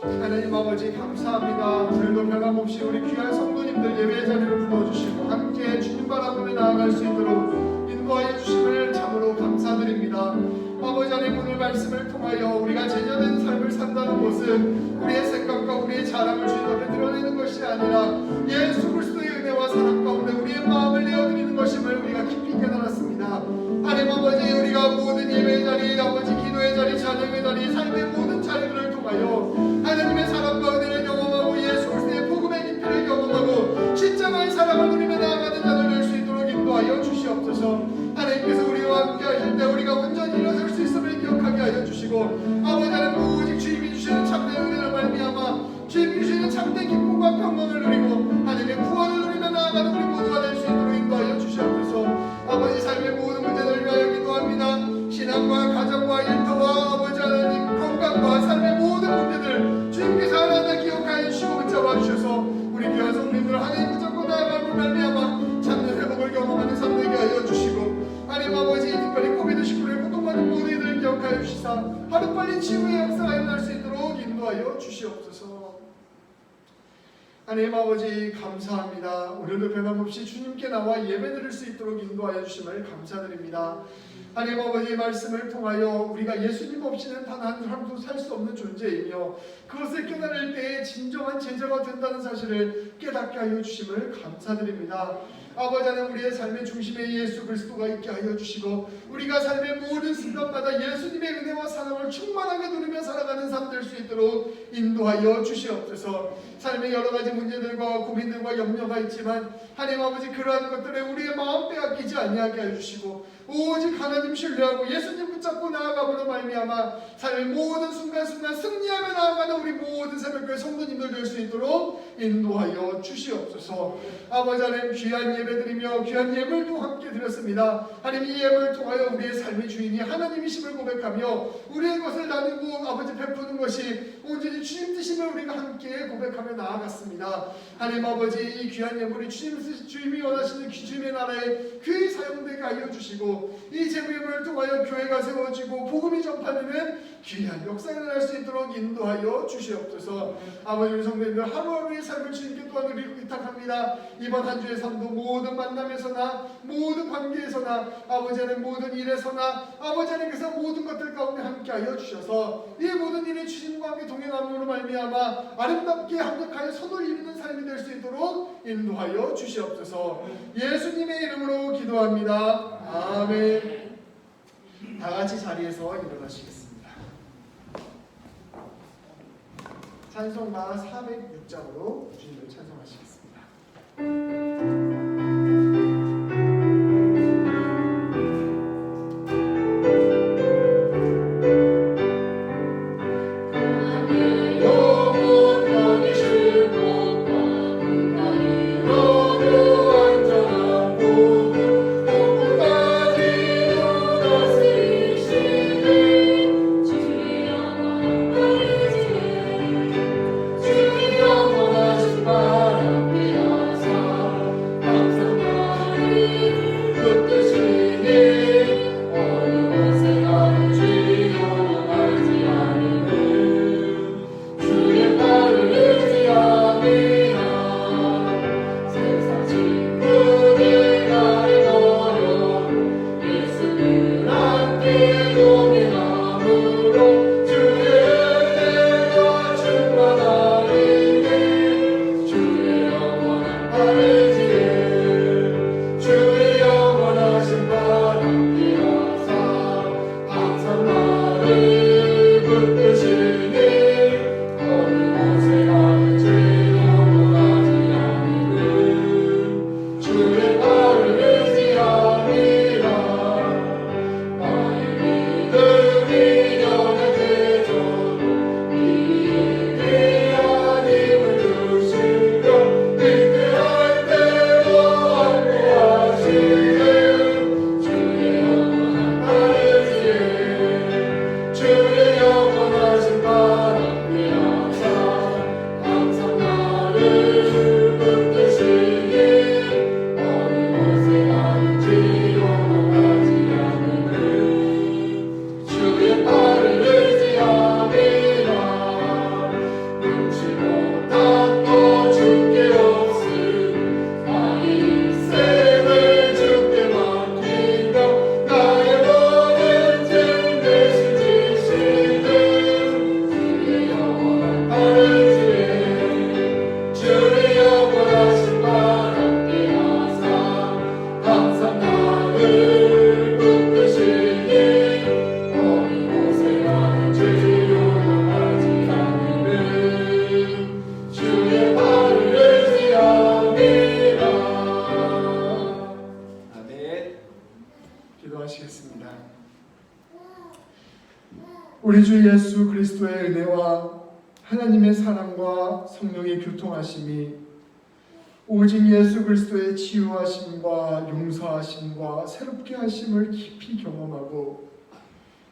하나님 아버지 감사합니다. 오늘도 변함없이 우리 귀한 성도님들 예배 자리로 불러주시고 함께 주님 바라보며 나아갈 수 있도록 인도하여 주심을 참으로 감사드립니다. 아버지 하나님, 오늘 말씀을 통하여 우리가 제자된 삶을 산다는 것은 우리의 생각과 우리의 자랑을 주님 앞에 드러내는 것이 아니라 예수 그리스도의 은혜와 사랑 가운데 우리의 마음을 내어드리는 것임을 우리가 깊이 깨달았습니다. 하나님 아버지, 우리가 모든 예배 자리, 아버지 기도의 자리, 찬양의 자리, 삶의 모든 자리들을 통하여 하나님의 사랑 가운데를 경험하고 예수 그리스도의 복음의 깊이를 경험하고 진정한 사랑을 누리며 나아가는 자들 될 수 있도록 인도하여 주시옵소서. 하나님께서 우리와 함께 하실 때 우리가 온전히 일어설 수 있음을 기억하게 하여 주시고, 아버지 하나님, 오직 주님이 주시는 참된 은혜를 말미암아 주님이 주시는 참된 기쁨과 평강을 누리고 하나님의 구원을 누리며 나아가는 우리 모두가 될 수 있도록 인도하여 주시옵소서. 아버지, 삶의 모든 문제들을 위하여 기도합니다. 신앙과 가정과 일터와 아버지 하나님 건강과 삶의 모든 문제들 주님께서 하나하나 기억하여 주시고 붙잡아 주셔서 우리 귀한 성도님들 하나님 붙잡고 나아감을 말미암아 참된 회복을 경험하는 삶 되게 하여 주시고, 하나님 아버지, 특별히 코비드19를 고통받는 모든 이들을 기억하여 주시사 하루빨리 치유의 역사가 일어날 수 있도록 인도하여 주시옵소서. 하나님 아버지 감사합니다. 오늘도 변함없이 주님께 나와 예배드릴 수 있도록 인도하여 주심을 감사드립니다. 하나님 아버지의 말씀을 통하여 우리가 예수님 없이는 단 한 사람도 살 수 없는 존재이며 그것을 깨달을 때에 진정한 제자가 된다는 사실을 깨닫게 하여 주심을 감사드립니다. 아버지 하나님, 우리의 삶의 중심에 예수 그리스도가 있게 하여 주시고 우리가 삶의 모든 순간마다 예수님의 은혜와 사랑을 충만하게 누리며 살아가는 삶 될 수 있도록 인도하여 주시옵소서. 삶의 여러 가지 문제들과 고민들과 염려가 있지만 하나님 아버지, 그러한 것들에 우리의 마음 빼앗기지 아니하게 하여 주시고 오직 하나님 신뢰하고 예수님 붙잡고 나아감으로 말미암아 삶의 모든 순간순간 승리하며 나아가는 우리 모든 새벽교회 성도님들 될 수 있도록 인도하여 주시옵소서. 아버지 하나님, 귀한 예배드리며 귀한 예물도 함께 드렸습니다. 하나님, 이 예물을 통하여 우리의 삶의 주인이 하나님이심을 고백하며 우리의 것을 나누고 아버지 베푸는 것이 온전히 주님 뜻임을 우리가 함께 고백하며 나아갔습니다. 하나님 아버지, 이 귀한 예물이 주님이 원하시는 주님의 나라에 귀히 사용되게 하여 주시고 이 제물을 통하여 교회가 세워지고 복음이 전파되는 귀한 역사가 일어날 수 있도록 인도하여 주시옵소서. 아버지, 우리 성도님들 하루하루의 삶을 주님께 또한 드리고 부탁합니다. 이번 한 주의 삶도 모든 만남에서나 모든 관계에서나 아버지 하나님 모든 일에서나 아버지 하나님께서 모든 것들 가운데 함께하여 주셔서 이 모든 일에 주님과 함께 동행함으로 말미암아 아름답게 합력하여 선을 이루는 삶이 될 수 있도록 인도하여 주시옵소서. 예수님의 이름으로 기도합니다. 아멘. 다 같이 자리에서 일어나시겠습니다. 찬송가 406장으로 주님을 찬송하시겠습니다. 영원하신 바람 피어서 우리 주 예수 그리스도의 은혜와 하나님의 사랑과 성령의 교통하심이 오직 예수 그리스도의 치유하심과 용서하심과 새롭게 하심을 깊이 경험하고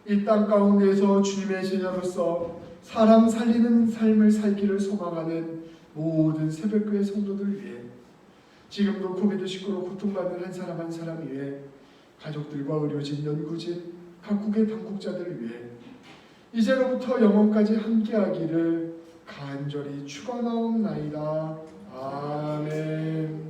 이 땅 가운데서 주님의 제자로서 사람 살리는 삶을 살기를 소망하는 모든 새벽교회 성도들 위해 지금도 코비드19로 고통받는 한 사람 한 사람 위해 가족들과 의료진, 연구진, 각국의 당국자들을 위해 이제로부터 영원까지 함께하기를 간절히 축원하옵나이다. 아멘.